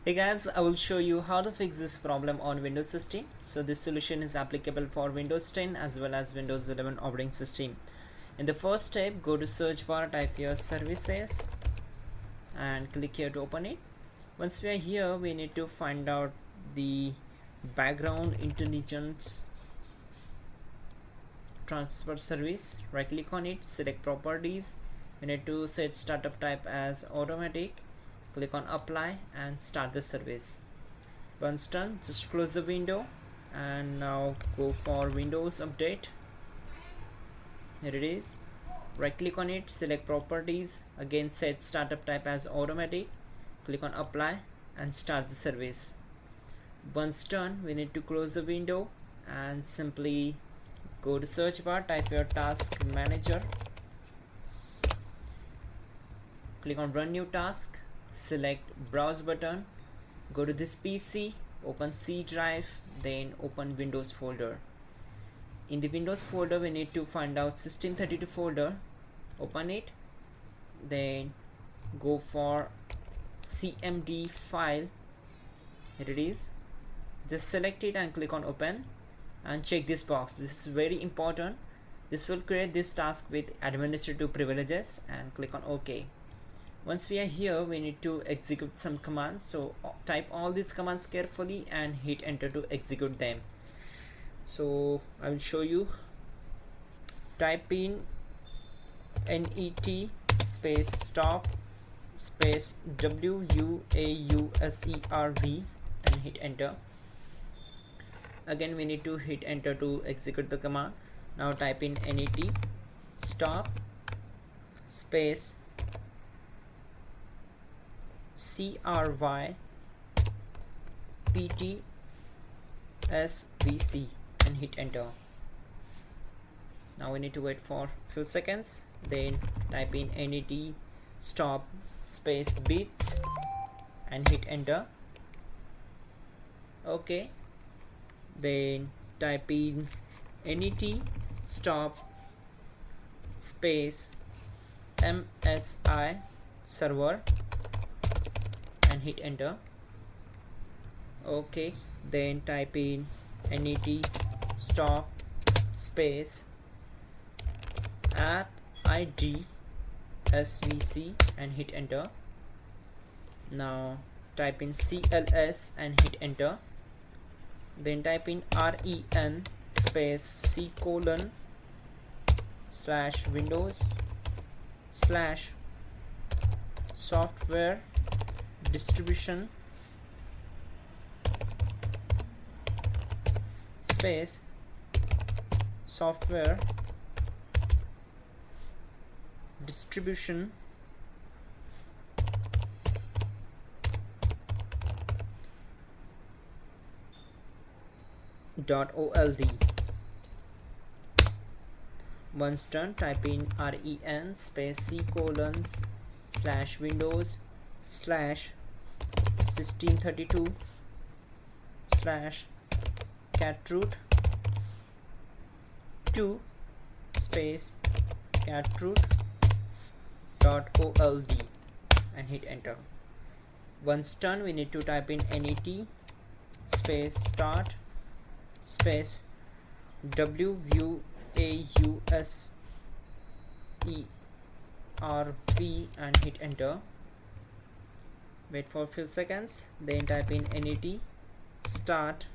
Hey guys, I will show you how to fix this problem on Windows system. So this solution is applicable for Windows 10 as well as Windows 11 operating system. In the first step, go to search bar, type here services and click here to open it. Once we are here, we need to find out the background intelligence transfer service. Right click on it, select properties. We need to set startup type as automatic. Click on apply and start the service. Once done, just close the window and now go for Windows update. Here it is. Right click on it, select properties, again set startup type as automatic. Click on apply and start the service. Once done, we need to close the window and simply go to search bar, type your task manager, click on run new task, select browse button, go to this PC, open C drive, then open Windows folder. In the Windows folder, we need to find out system32 folder, open it, then go for cmd file. Here it is. Just select it and click on open and check this box. This is very important. This will create this task with administrative privileges and click on OK. Once we are here, we need to execute some commands. So type all these commands carefully and hit enter to execute them. So I will show you. Type in net space stop space WUAUSERV and hit enter. Again we need to hit enter to execute the command. Now type in net stop space CRY PTSVC and hit enter. Now we need to wait for few seconds, then type in net stop space bits and hit enter. Okay, then type in net stop space MSI server and hit enter. Okay, then type in net stop space app ID svc and hit enter. Now type in cls and hit enter. Then type in ren space c:/windows/ software distribution space software distribution .old. Once done, type in ren space c:/windows/ system32 catroot 2 space catroot.old and hit enter. Once done, we need to type in net space start space WUAUSERV and hit enter. Wait for a few seconds, then type in net start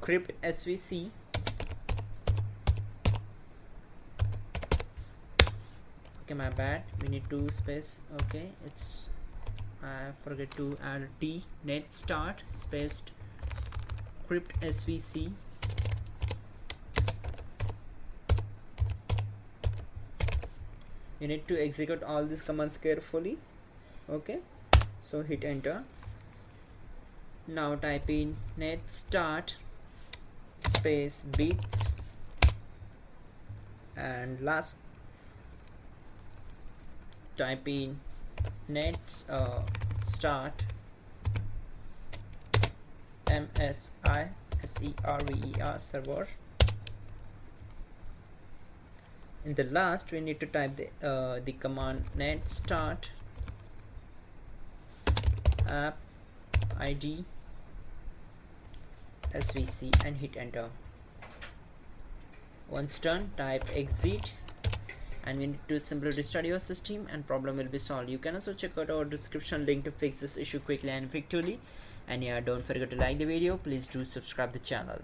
crypt svc okay, my bad, we need to space. Okay, it's I forget to add t net start space crypt svc. You need to execute all these commands carefully. Okay, so hit enter. Now type in net start space bits and last type in net start MSI server. In the last, we need to type the command net start app id svc and hit enter. Once done, type exit, and we need to simply restart your system and problem will be solved. You can also check out our description link to fix this issue quickly and effectively. And yeah, don't forget to like the video. Please do subscribe the channel.